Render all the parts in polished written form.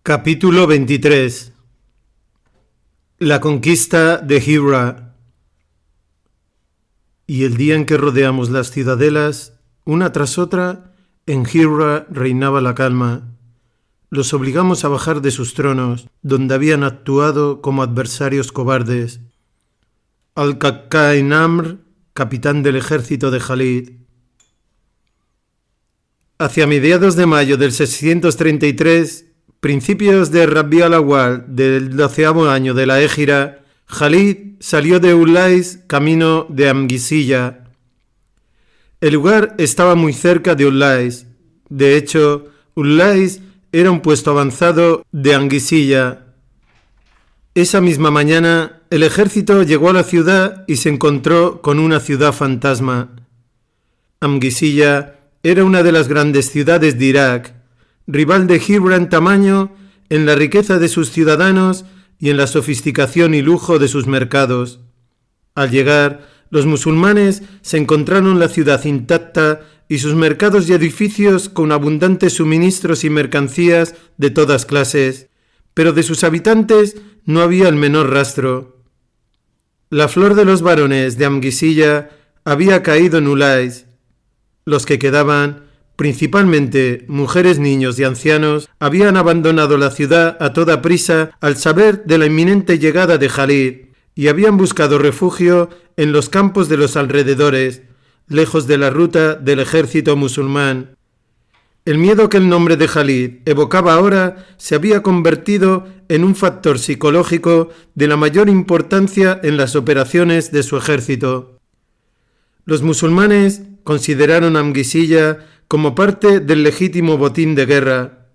Capítulo 23. La conquista de Hira. Y el día en que rodeamos las ciudadelas, una tras otra, en Hira reinaba la calma. Los obligamos a bajar de sus tronos, donde habían actuado como adversarios cobardes. Al-Kakka Amr, capitán del ejército de Jalid. Hacia mediados de mayo del 633, principios de Rabi al-Awwal del 12º año de la Égira, Jalid salió de Ulais camino de Amgisilla. El lugar estaba muy cerca de Ulais. De hecho, Ulais era un puesto avanzado de Amgisilla. Esa misma mañana, el ejército llegó a la ciudad y se encontró con una ciudad fantasma. Amgisilla era una de las grandes ciudades de Irak, rival de Hira en tamaño, en la riqueza de sus ciudadanos y en la sofisticación y lujo de sus mercados. Al llegar, los musulmanes se encontraron la ciudad intacta y sus mercados y edificios con abundantes suministros y mercancías de todas clases, pero de sus habitantes no había el menor rastro. La flor de los varones de Amgisilla había caído en Ulais. Los que quedaban, principalmente mujeres, niños y ancianos, habían abandonado la ciudad a toda prisa al saber de la inminente llegada de Jalid y habían buscado refugio en los campos de los alrededores, lejos de la ruta del ejército musulmán. El miedo que el nombre de Jalid evocaba ahora se había convertido en un factor psicológico de la mayor importancia en las operaciones de su ejército. Los musulmanes consideraron a Amgisilla como parte del legítimo botín de guerra.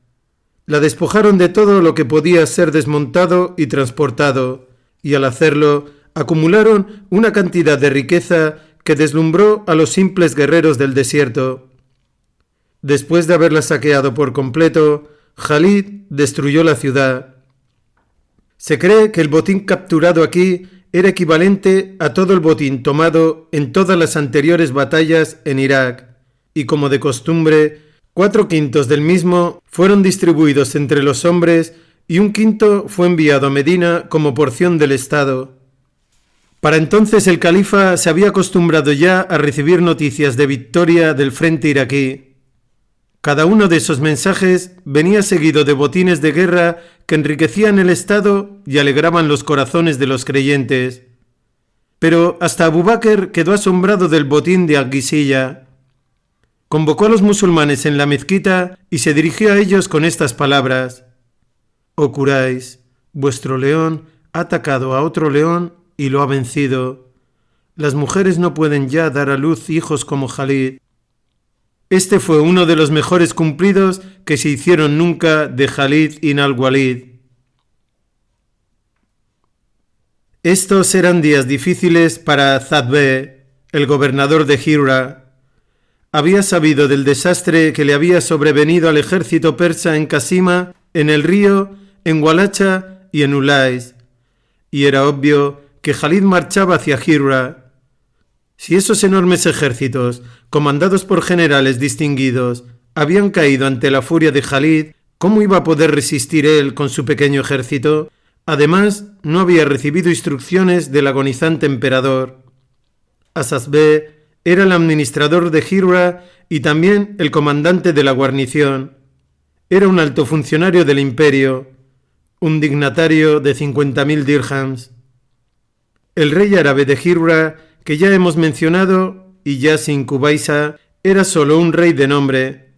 La despojaron de todo lo que podía ser desmontado y transportado, y al hacerlo acumularon una cantidad de riqueza que deslumbró a los simples guerreros del desierto. Después de haberla saqueado por completo, Jalid destruyó la ciudad. Se cree que el botín capturado aquí era equivalente a todo el botín tomado en todas las anteriores batallas en Irak, y como de costumbre, 4/5 del mismo fueron distribuidos entre los hombres y 1/5 fue enviado a Medina como porción del Estado. Para entonces el califa se había acostumbrado ya a recibir noticias de victoria del frente iraquí. Cada uno de esos mensajes venía seguido de botines de guerra que enriquecían el Estado y alegraban los corazones de los creyentes. Pero hasta Abu Bakr quedó asombrado del botín de Amgisilla. Convocó a los musulmanes en la mezquita y se dirigió a ellos con estas palabras: «Oh Quraysh, vuestro león ha atacado a otro león y lo ha vencido. Las mujeres no pueden ya dar a luz hijos como Jalid». Este fue uno de los mejores cumplidos que se hicieron nunca de Jalid ibn al-Walid. Estos eran días difíciles para Zadbeh, el gobernador de Hira. Había sabido del desastre que le había sobrevenido al ejército persa en Kasima, en el río, en Walacha y en Ulais, y era obvio que Jalid marchaba hacia Hira. Si esos enormes ejércitos, comandados por generales distinguidos, habían caído ante la furia de Jalid, ¿cómo iba a poder resistir él con su pequeño ejército? Además, no había recibido instrucciones del agonizante emperador. Asasbeh era el administrador de Hira y también el comandante de la guarnición. Era un alto funcionario del imperio, un dignatario de 50.000 dirhams. El rey árabe de Hira, que ya hemos mencionado, Yasin Kubaysa, era solo un rey de nombre.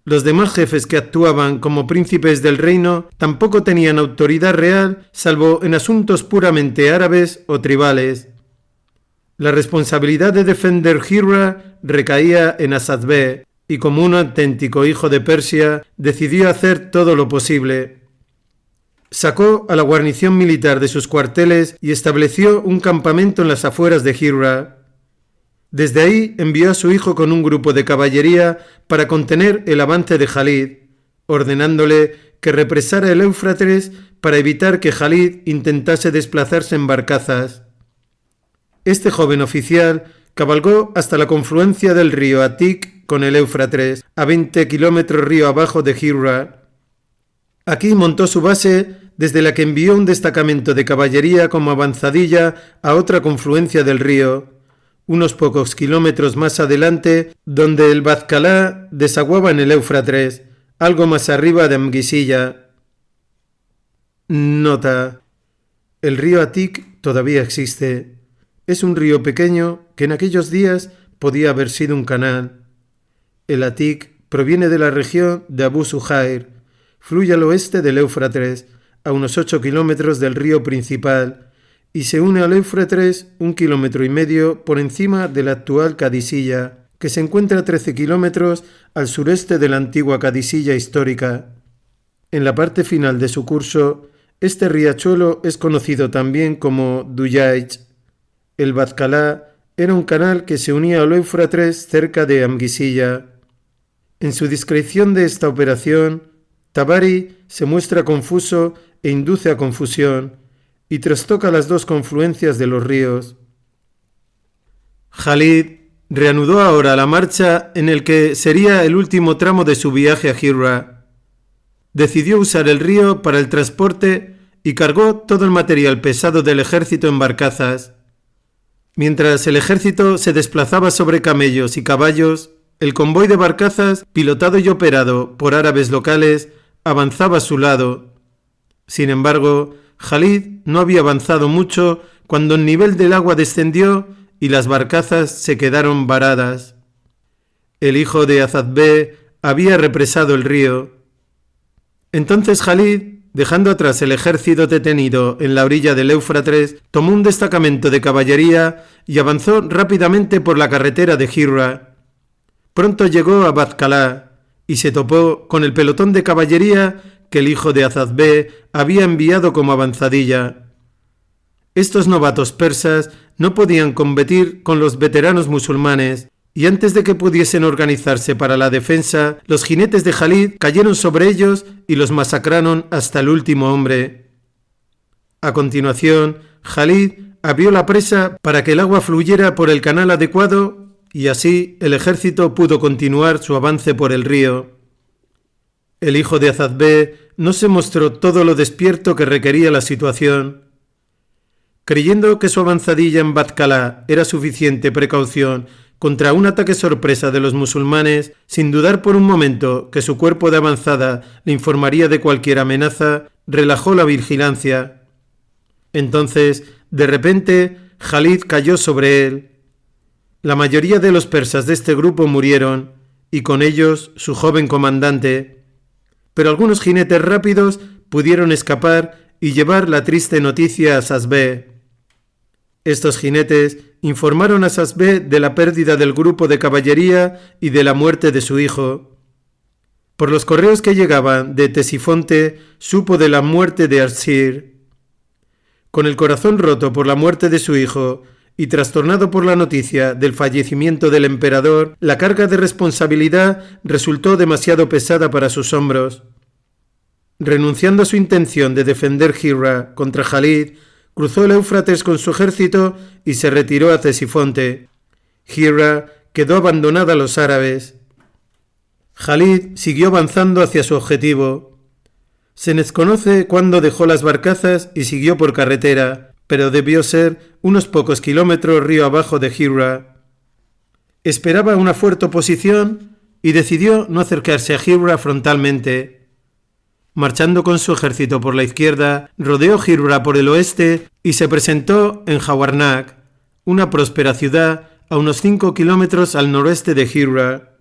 Los demás jefes que actuaban como príncipes del reino tampoco tenían autoridad real, salvo en asuntos puramente árabes o tribales. La responsabilidad de defender Hira recaía en Asasbeh, y como un auténtico hijo de Persia, decidió hacer todo lo posible. Sacó a la guarnición militar de sus cuarteles y estableció un campamento en las afueras de Hira. Desde ahí envió a su hijo con un grupo de caballería para contener el avance de Jalid, ordenándole que represara el Éufrates para evitar que Jalid intentase desplazarse en barcazas. Este joven oficial cabalgó hasta la confluencia del río Atik con el Éufrates, a 20 kilómetros río abajo de Hira. Aquí montó su base, desde la que envió un destacamento de caballería como avanzadilla a otra confluencia del río, unos pocos kilómetros más adelante, donde el Bazcalá desaguaba en el Éufrates, algo más arriba de Amguisilla. Nota: el río Atik todavía existe. Es un río pequeño que en aquellos días podía haber sido un canal. El Atik proviene de la región de Abu Zuhair, fluye al oeste del Éufrates, a unos 8 kilómetros del río principal, y se une al Éufrates 1,5 kilómetros por encima de la actual Qadisiyya, que se encuentra a 13 kilómetros al sureste de la antigua Qadisiyya histórica. En la parte final de su curso, este riachuelo es conocido también como Duyayj. El Bazcalá era un canal que se unía al Éufrates cerca de Amguisilla. En su descripción de esta operación, Tabari se muestra confuso e induce a confusión, y trastoca las dos confluencias de los ríos. Khalid reanudó ahora la marcha en el que sería el último tramo de su viaje a Hirra. Decidió usar el río para el transporte y cargó todo el material pesado del ejército en barcazas. Mientras el ejército se desplazaba sobre camellos y caballos, el convoy de barcazas, pilotado y operado por árabes locales, avanzaba a su lado. Sin embargo, Khalid no había avanzado mucho cuando el nivel del agua descendió y las barcazas se quedaron varadas. El hijo de Azadbeh había represado el río. Entonces Khalid, dejando atrás el ejército detenido en la orilla del Éufrates, tomó un destacamento de caballería y avanzó rápidamente por la carretera de Hirra. Pronto llegó a Bazcalá y se topó con el pelotón de caballería que el hijo de Azadbeh había enviado como avanzadilla. Estos novatos persas no podían competir con los veteranos musulmanes, y antes de que pudiesen organizarse para la defensa, los jinetes de Khalid cayeron sobre ellos y los masacraron hasta el último hombre. A continuación, Khalid abrió la presa para que el agua fluyera por el canal adecuado, y así el ejército pudo continuar su avance por el río. El hijo de Azadbeh no se mostró todo lo despierto que requería la situación. Creyendo que su avanzadilla en Bazcalá era suficiente precaución contra un ataque sorpresa de los musulmanes, sin dudar por un momento que su cuerpo de avanzada le informaría de cualquier amenaza, relajó la vigilancia. Entonces, de repente, Khalid cayó sobre él. La mayoría de los persas de este grupo murieron, y con ellos su joven comandante. Pero algunos jinetes rápidos pudieron escapar y llevar la triste noticia a Sasbeh. Estos jinetes informaron a Sasbeh de la pérdida del grupo de caballería y de la muerte de su hijo. Por los correos que llegaban de Tesifonte, supo de la muerte de Arsir. Con el corazón roto por la muerte de su hijo y trastornado por la noticia del fallecimiento del emperador, la carga de responsabilidad resultó demasiado pesada para sus hombros. Renunciando a su intención de defender Hirra contra Khalid, cruzó el Éufrates con su ejército y se retiró a Ctesifonte. Hirra quedó abandonada a los árabes. Khalid siguió avanzando hacia su objetivo. Se desconoce cuándo dejó las barcazas y siguió por carretera, pero debió ser unos pocos kilómetros río abajo de Hirra. Esperaba una fuerte oposición y decidió no acercarse a Hirra frontalmente. Marchando con su ejército por la izquierda, rodeó Hirra por el oeste y se presentó en Jawarnak, una próspera ciudad a unos 5 kilómetros al noroeste de Hirra.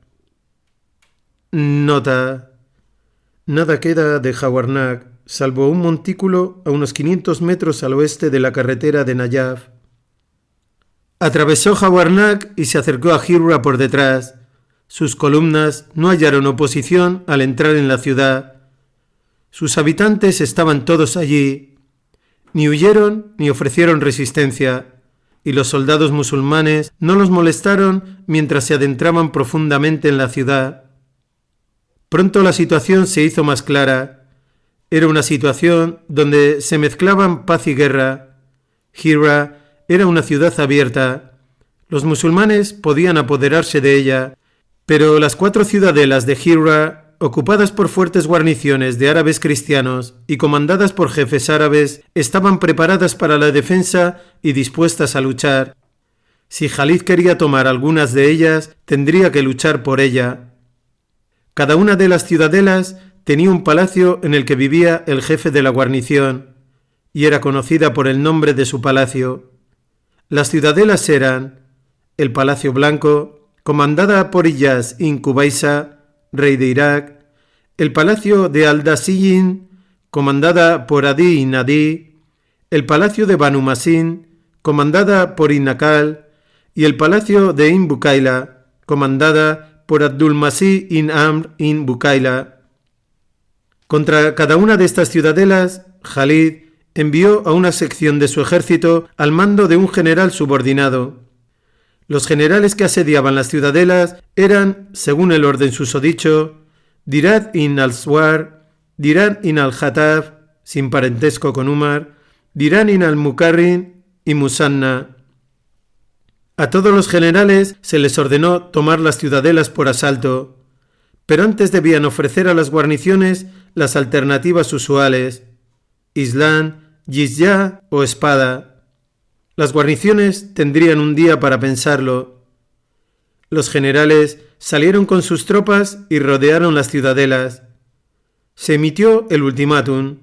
Nota: nada queda de Jawarnak, salvo un montículo a unos 500 metros al oeste de la carretera de Nayaf. Atravesó Jawarnak y se acercó a Hirra por detrás. Sus columnas no hallaron oposición al entrar en la ciudad. Sus habitantes estaban todos allí. Ni huyeron ni ofrecieron resistencia, y los soldados musulmanes no los molestaron mientras se adentraban profundamente en la ciudad. Pronto la situación se hizo más clara. Era una situación donde se mezclaban paz y guerra. Hirra era una ciudad abierta. Los musulmanes podían apoderarse de ella, pero las 4 ciudadelas de Hirra ocupadas por fuertes guarniciones de árabes cristianos y comandadas por jefes árabes, estaban preparadas para la defensa y dispuestas a luchar. Si Jalid quería tomar algunas de ellas, tendría que luchar por ella. Cada una de las ciudadelas tenía un palacio en el que vivía el jefe de la guarnición, y era conocida por el nombre de su palacio. Las ciudadelas eran el Palacio Blanco, comandada por Iyas ibn Qubaysa, rey de Irak; el Palacio de Al-Dasiyin, comandada por Adi ibn Adi; el Palacio de Banu Masin, comandada por Inakal; y el Palacio de Ibn Bukayla, comandada por Abdul-Masih ibn Amr ibn Bukayla. Contra cada una de estas ciudadelas, Jalid envió a una sección de su ejército al mando de un general subordinado. Los generales que asediaban las ciudadelas eran, según el orden susodicho, Dirad ibn al-Swar, Dirad ibn al-Hataf, sin parentesco con Umar, Dirad ibn al-Mukarrin y Musanna. A todos los generales se les ordenó tomar las ciudadelas por asalto, pero antes debían ofrecer a las guarniciones las alternativas usuales: Islam, Jizya o espada. Las guarniciones tendrían un día para pensarlo. Los generales salieron con sus tropas y rodearon las ciudadelas. Se emitió el ultimátum.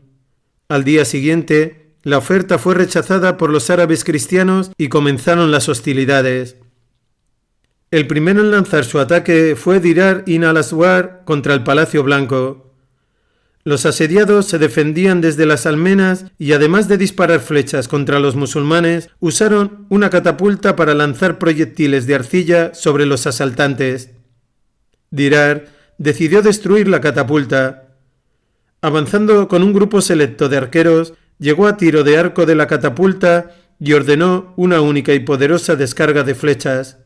Al día siguiente, la oferta fue rechazada por los árabes cristianos y comenzaron las hostilidades. El primero en lanzar su ataque fue Dirad ibn al-Aswar contra el Palacio Blanco. Los asediados se defendían desde las almenas y, además de disparar flechas contra los musulmanes, usaron una catapulta para lanzar proyectiles de arcilla sobre los asaltantes. Dirad decidió destruir la catapulta. Avanzando con un grupo selecto de arqueros, llegó a tiro de arco de la catapulta y ordenó una única y poderosa descarga de flechas.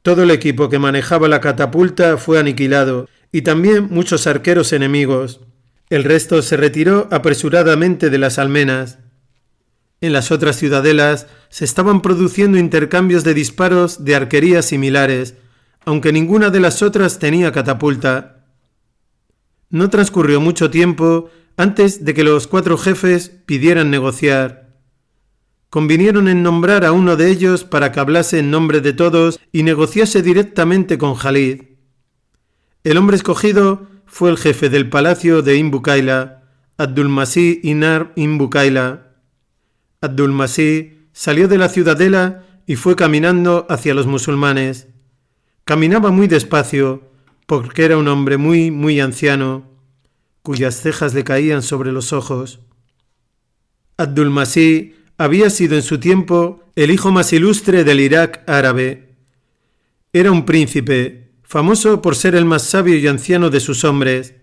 Todo el equipo que manejaba la catapulta fue aniquilado, y también muchos arqueros enemigos. El resto se retiró apresuradamente de las almenas. En las otras ciudadelas se estaban produciendo intercambios de disparos de arquería similares, aunque ninguna de las otras tenía catapulta. No transcurrió mucho tiempo antes de que los 4 jefes pidieran negociar. Convinieron en nombrar a uno de ellos para que hablase en nombre de todos y negociase directamente con Jalid. El hombre escogido fue el jefe del palacio de Ibn Bukayla, Abdul-Masih ibn Amr ibn Bukayla. Abdul-Masih salió de la ciudadela y fue caminando hacia los musulmanes. Caminaba muy despacio, porque era un hombre muy anciano, cuyas cejas le caían sobre los ojos. Abdul-Masih había sido en su tiempo el hijo más ilustre del Irak árabe. Era un príncipe, famoso por ser el más sabio y anciano de sus hombres,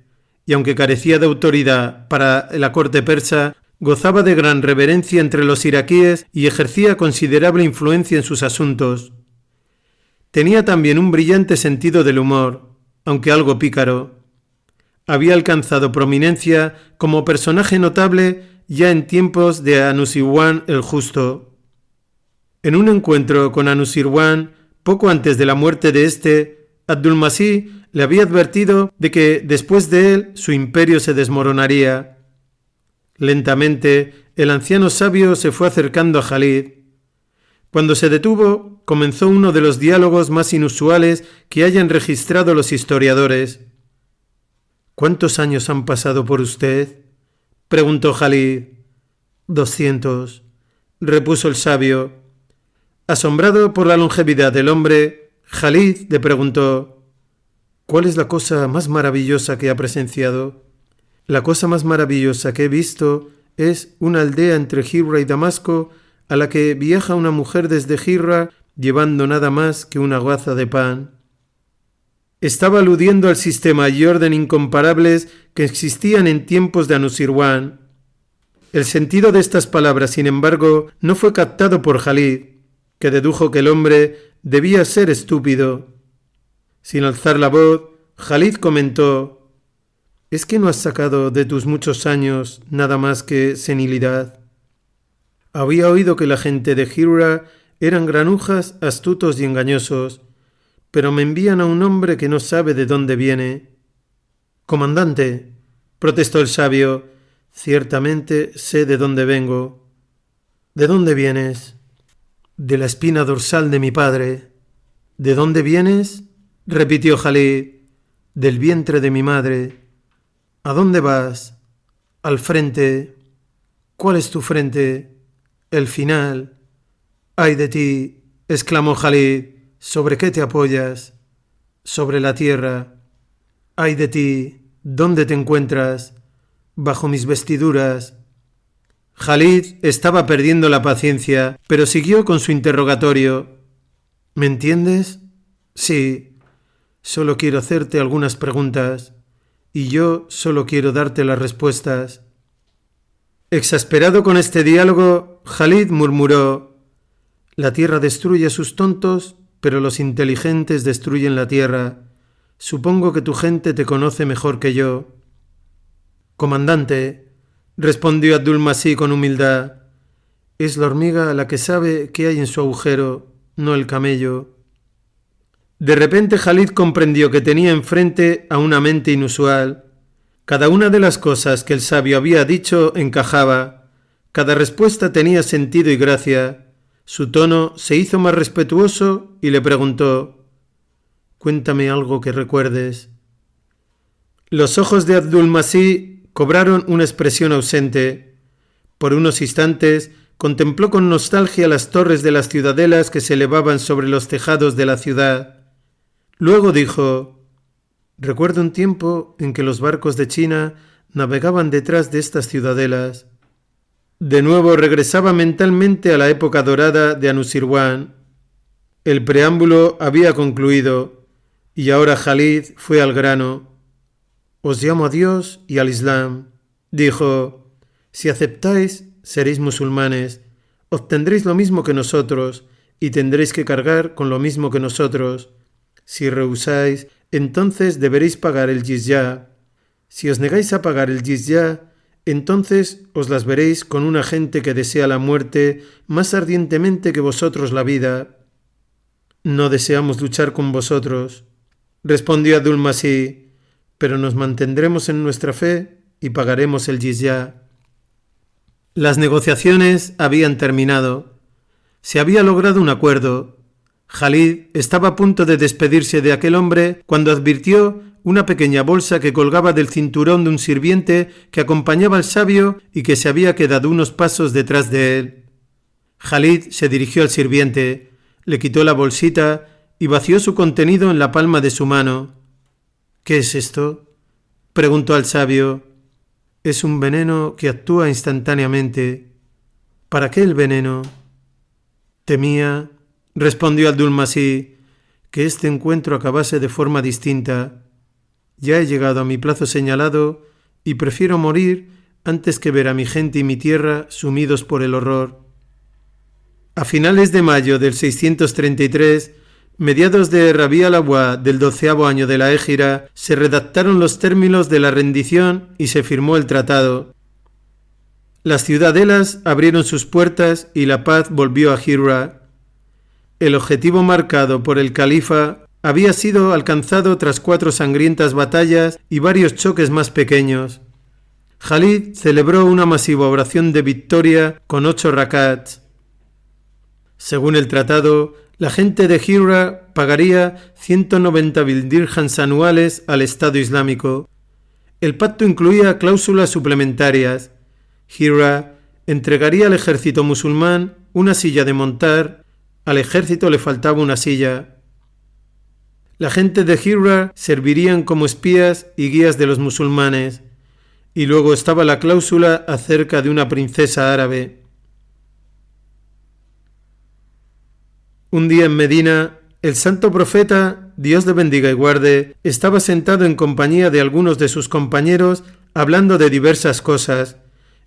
y aunque carecía de autoridad para la corte persa, gozaba de gran reverencia entre los iraquíes y ejercía considerable influencia en sus asuntos. Tenía también un brillante sentido del humor, aunque algo pícaro. Había alcanzado prominencia como personaje notable ya en tiempos de Anushirwan el Justo. En un encuentro con Anushirwan, poco antes de la muerte de este, Abdul-Masih le había advertido de que después de él su imperio se desmoronaría. Lentamente, el anciano sabio se fue acercando a Jalid. Cuando se detuvo, comenzó uno de los diálogos más inusuales que hayan registrado los historiadores. «¿Cuántos años han pasado por usted?», preguntó Jalid. «200», repuso el sabio. Asombrado por la longevidad del hombre, Jalid le preguntó: «¿Cuál es la cosa más maravillosa que ha presenciado?». «La cosa más maravillosa que he visto es una aldea entre Hirra y Damasco a la que viaja una mujer desde Hirra llevando nada más que una hogaza de pan». Estaba aludiendo al sistema y orden incomparables que existían en tiempos de Anushirwan. El sentido de estas palabras, sin embargo, no fue captado por Jalid, que dedujo que el hombre debía ser estúpido. Sin alzar la voz, Jalid comentó: «¿Es que no has sacado de tus muchos años nada más que senilidad? Había oído que la gente de Hirra eran granujas, astutos y engañosos, pero me envían a un hombre que no sabe de dónde viene». Comandante, protestó el sabio, ciertamente sé de dónde vengo. ¿De dónde vienes? De la espina dorsal de mi padre. ¿De dónde vienes? Repitió Jalid. Del vientre de mi madre. ¿A dónde vas? Al frente. ¿Cuál es tu frente? El final. ¡Ay de ti! Exclamó Jalid. ¿Sobre qué te apoyas? Sobre la tierra. ¡Ay de ti! ¿Dónde te encuentras? Bajo mis vestiduras. Jalid estaba perdiendo la paciencia, pero siguió con su interrogatorio. ¿Me entiendes? Sí. Solo quiero hacerte algunas preguntas, y yo solo quiero darte las respuestas. Exasperado con este diálogo, Jalid murmuró: La tierra destruye a sus tontos, pero los inteligentes destruyen la tierra. Supongo que tu gente te conoce mejor que yo. Comandante, respondió Abdul-Masih con humildad, es la hormiga la que sabe qué hay en su agujero, no el camello. De repente Jalid comprendió que tenía enfrente a una mente inusual. Cada una de las cosas que el sabio había dicho encajaba. Cada respuesta tenía sentido y gracia. Su tono se hizo más respetuoso y le preguntó: Cuéntame algo que recuerdes. Los ojos de Abdul-Masih cobraron una expresión ausente. Por unos instantes contempló con nostalgia las torres de las ciudadelas que se elevaban sobre los tejados de la ciudad. Luego dijo: Recuerdo un tiempo en que los barcos de China navegaban detrás de estas ciudadelas. De nuevo regresaba mentalmente a la época dorada de Anushirwan. El preámbulo había concluido. Y ahora Jalid fue al grano. Os llamo a Dios y al Islam. Dijo: Si aceptáis, seréis musulmanes. Obtendréis lo mismo que nosotros y tendréis que cargar con lo mismo que nosotros. Si rehusáis, entonces deberéis pagar el jizya. Si os negáis a pagar el jizya, entonces os las veréis con una gente que desea la muerte más ardientemente que vosotros la vida. No deseamos luchar con vosotros, respondió Abdul-Masih, pero nos mantendremos en nuestra fe y pagaremos el jizya. Las negociaciones habían terminado. Se había logrado un acuerdo. Jalid estaba a punto de despedirse de aquel hombre cuando advirtió una pequeña bolsa que colgaba del cinturón de un sirviente que acompañaba al sabio y que se había quedado unos pasos detrás de él. Jalid se dirigió al sirviente, le quitó la bolsita y vació su contenido en la palma de su mano. ¿Qué es esto?, preguntó al sabio. Es un veneno que actúa instantáneamente. ¿Para qué el veneno? Temía, respondió Abdul-Masih, que este encuentro acabase de forma distinta. Ya he llegado a mi plazo señalado y prefiero morir antes que ver a mi gente y mi tierra sumidos por el horror. A finales de mayo del 633, mediados de Rabi' al-Awwal del 12º año de la Égira, se redactaron los términos de la rendición y se firmó el tratado. Las ciudadelas abrieron sus puertas y la paz volvió a Hira. El objetivo marcado por el califa había sido alcanzado tras 4 sangrientas batallas y varios choques más pequeños. Jalid celebró una masiva oración de victoria con 8 rakats. Según el tratado, la gente de Hira pagaría 190.000 dirhams anuales al Estado Islámico. El pacto incluía cláusulas suplementarias. Hira entregaría al ejército musulmán una silla de montar. Al ejército le faltaba una silla. La gente de Hira servirían como espías y guías de los musulmanes. Y luego estaba la cláusula acerca de una princesa árabe. Un día en Medina, el santo profeta, Dios le bendiga y guarde, estaba sentado en compañía de algunos de sus compañeros hablando de diversas cosas,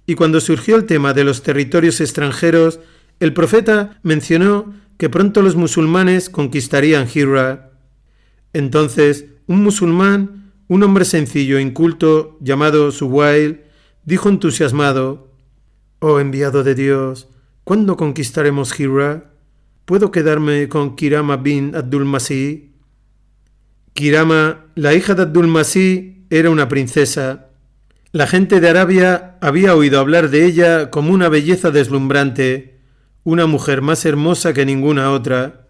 y cuando surgió el tema de los territorios extranjeros, el profeta mencionó que pronto los musulmanes conquistarían Hira. Entonces, un musulmán, un hombre sencillo e inculto llamado Suwail, dijo entusiasmado: «Oh enviado de Dios, ¿cuándo conquistaremos Hira? ¿Puedo quedarme con Kirama bin Abdul-Masih?» Kirama, la hija de Abdul-Masih, era una princesa. La gente de Arabia había oído hablar de ella como una belleza deslumbrante, una mujer más hermosa que ninguna otra.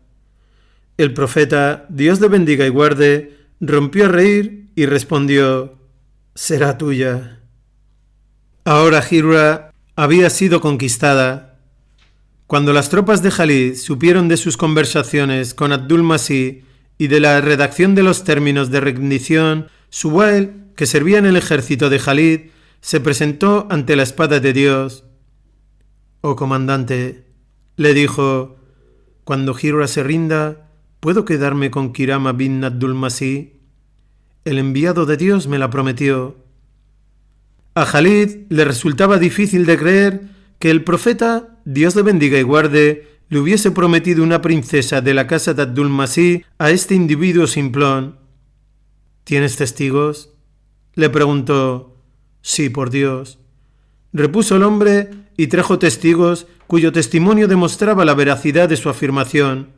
El profeta, Dios le bendiga y guarde, rompió a reír y respondió: «Será tuya». Ahora Hira había sido conquistada. Cuando las tropas de Jalid supieron de sus conversaciones con Abdul-Masih y de la redacción de los términos de rendición, Suwail, que servía en el ejército de Jalid, se presentó ante la espada de Dios. «Oh comandante», le dijo, «cuando Hira se rinda, ¿puedo quedarme con Kirama bin Abdul-Masih? El enviado de Dios me la prometió». A Jalid le resultaba difícil de creer que el profeta, Dios le bendiga y guarde, le hubiese prometido una princesa de la casa de Abdul-Masih a este individuo simplón. «¿Tienes testigos?», le preguntó. «Sí, por Dios», repuso el hombre, y trajo testigos cuyo testimonio demostraba la veracidad de su afirmación.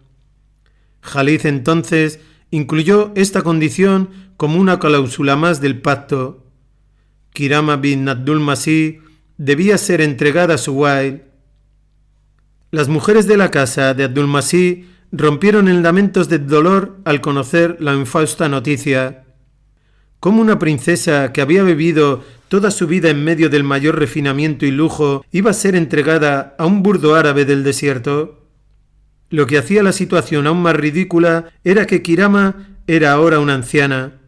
Jalid entonces incluyó esta condición como una cláusula más del pacto. Kirama bin Abdul-Masih debía ser entregada a Suwail. Las mujeres de la casa de Abdul-Masih rompieron en lamentos de dolor al conocer la infausta noticia. ¿Cómo una princesa que había vivido toda su vida en medio del mayor refinamiento y lujo iba a ser entregada a un burdo árabe del desierto? Lo que hacía la situación aún más ridícula era que Kirama era ahora una anciana.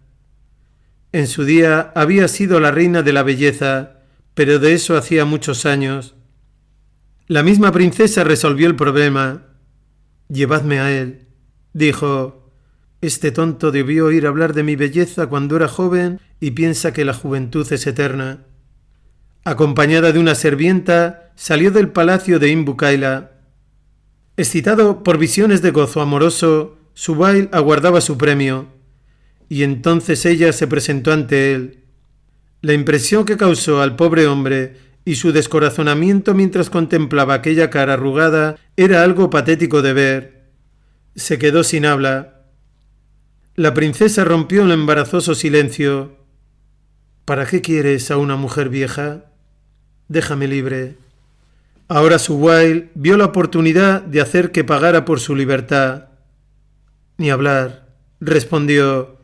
En su día había sido la reina de la belleza, pero de eso hacía muchos años. La misma princesa resolvió el problema. «Llevadme a él», dijo. «Este tonto debió oír hablar de mi belleza cuando era joven y piensa que la juventud es eterna». Acompañada de una sirvienta, salió del palacio de Imbukaila. Excitado por visiones de gozo amoroso, Suwail aguardaba su premio, y entonces ella se presentó ante él. La impresión que causó al pobre hombre y su descorazonamiento mientras contemplaba aquella cara arrugada era algo patético de ver. Se quedó sin habla. La princesa rompió un embarazoso silencio. «¿Para qué quieres a una mujer vieja? Déjame libre». Ahora Suwail vio la oportunidad de hacer que pagara por su libertad. «Ni hablar», respondió,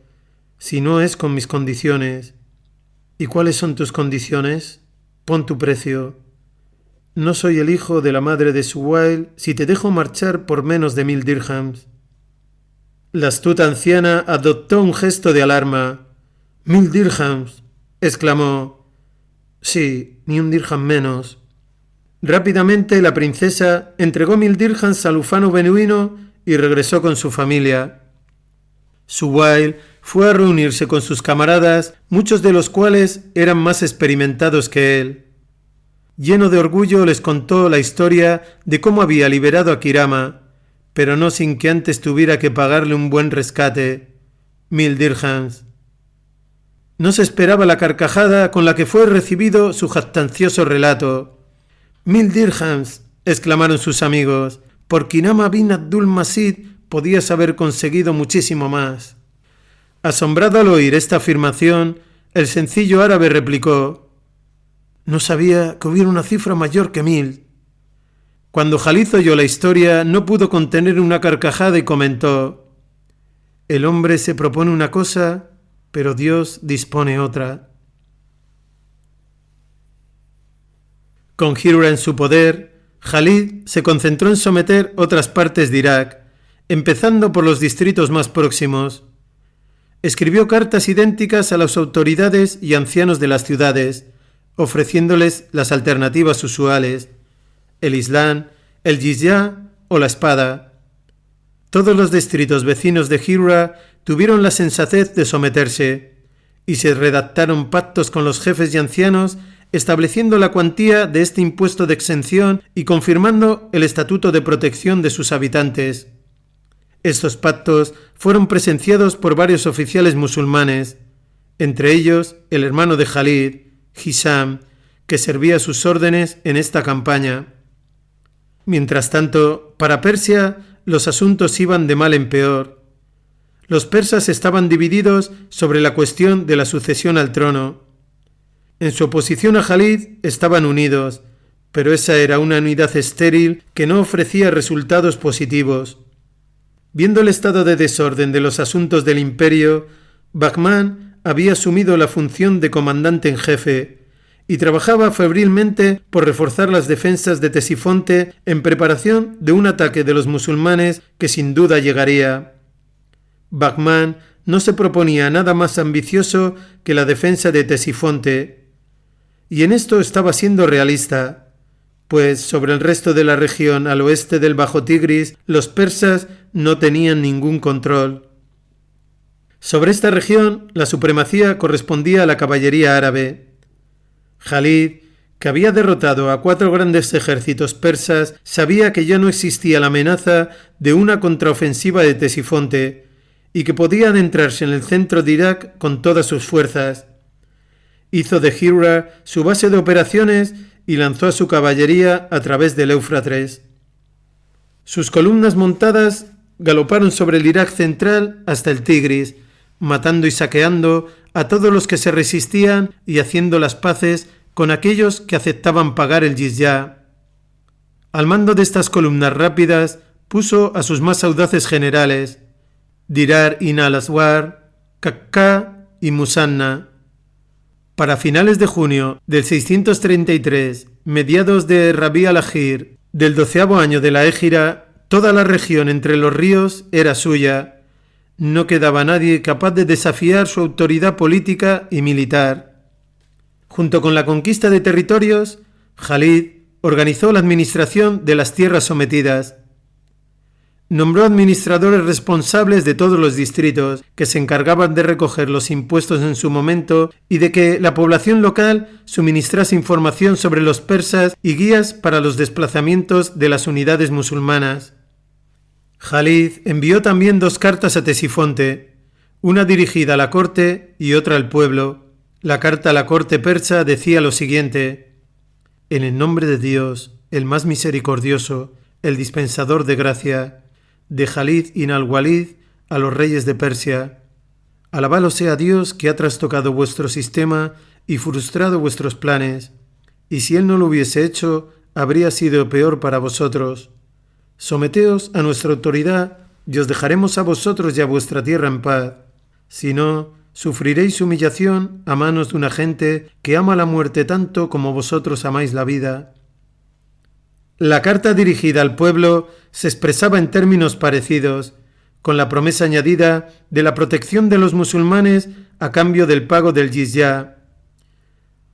«si no es con mis condiciones». «¿Y cuáles son tus condiciones? Pon tu precio». «No soy el hijo de la madre de Suwail si te dejo marchar por menos de 1000 dirhams». La astuta anciana adoptó un gesto de alarma. «¿1000 dirhams?», exclamó. «Sí, ni un dirham menos». Rápidamente la princesa entregó 1000 dirhams al ufano beduino y regresó con su familia. Suwail fue a reunirse con sus camaradas, muchos de los cuales eran más experimentados que él. Lleno de orgullo les contó la historia de cómo había liberado a Kirama, pero no sin que antes tuviera que pagarle un buen rescate, 1000 dirhams. No se esperaba la carcajada con la que fue recibido su jactancioso relato. «1000 dirhams», exclamaron sus amigos. «Por Kirama bin Abdul-Masih podías haber conseguido muchísimo más». Asombrado al oír esta afirmación, el sencillo árabe replicó: «No sabía que hubiera una cifra mayor que 1000». Cuando Jalid oyó la historia, no pudo contener una carcajada y comentó: «El hombre se propone una cosa, pero Dios dispone otra». Con Hira en su poder, Jalid se concentró en someter otras partes de Irak, empezando por los distritos más próximos. Escribió cartas idénticas a las autoridades y ancianos de las ciudades, ofreciéndoles las alternativas usuales: el Islam, el Jizya o la espada. Todos los distritos vecinos de Hira tuvieron la sensatez de someterse, y se redactaron pactos con los jefes y ancianos estableciendo la cuantía de este impuesto de exención y confirmando el estatuto de protección de sus habitantes. Estos pactos fueron presenciados por varios oficiales musulmanes, entre ellos el hermano de Jalid, Hisham, que servía a sus órdenes en esta campaña. Mientras tanto, para Persia los asuntos iban de mal en peor. Los persas estaban divididos sobre la cuestión de la sucesión al trono. En su oposición a Jalid estaban unidos, pero esa era una unidad estéril que no ofrecía resultados positivos. Viendo el estado de desorden de los asuntos del imperio, Bahman había asumido la función de comandante en jefe y trabajaba febrilmente por reforzar las defensas de Ctesifonte en preparación de un ataque de los musulmanes que sin duda llegaría. Bahman no se proponía nada más ambicioso que la defensa de Ctesifonte, y en esto estaba siendo realista, pues sobre el resto de la región al oeste del Bajo Tigris los persas no tenían ningún control. Sobre esta región la supremacía correspondía a la caballería árabe. Jalid, que había derrotado a 4 grandes ejércitos persas, sabía que ya no existía la amenaza de una contraofensiva de Ctesifonte y que podía adentrarse en el centro de Irak con todas sus fuerzas. Hizo de Hirra su base de operaciones y lanzó a su caballería a través del Éufrates. Sus columnas montadas galoparon sobre el Irak central hasta el Tigris, matando y saqueando a todos los que se resistían y haciendo las paces con aquellos que aceptaban pagar el jizya. Al mando de estas columnas rápidas puso a sus más audaces generales, Dirar ibn al-Aswar, Kakka y Musanna. Para finales de junio del 633, mediados de Rabi al-Akhir del 12º año de la Égira, toda la región entre los ríos era suya. No quedaba nadie capaz de desafiar su autoridad política y militar. Junto con la conquista de territorios, Jalid organizó la administración de las tierras sometidas. Nombró administradores responsables de todos los distritos, que se encargaban de recoger los impuestos en su momento y de que la población local suministrase información sobre los persas y guías para los desplazamientos de las unidades musulmanas. Jalid envió también 2 cartas a Ctesifonte, una dirigida a la corte y otra al pueblo. La carta a la corte persa decía lo siguiente: En el nombre de Dios, el más misericordioso, el dispensador de gracia, de Jalid ibn al-Walid a los reyes de Persia. Alabado sea Dios que ha trastocado vuestro sistema y frustrado vuestros planes, y si él no lo hubiese hecho, habría sido peor para vosotros. Someteos a nuestra autoridad y os dejaremos a vosotros y a vuestra tierra en paz. Si no, sufriréis humillación a manos de una gente que ama la muerte tanto como vosotros amáis la vida. La carta dirigida al pueblo se expresaba en términos parecidos, con la promesa añadida de la protección de los musulmanes a cambio del pago del jizya.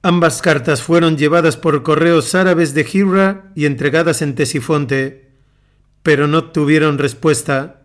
Ambas cartas fueron llevadas por correos árabes de Hirra y entregadas en Ctesifonte, pero no obtuvieron respuesta.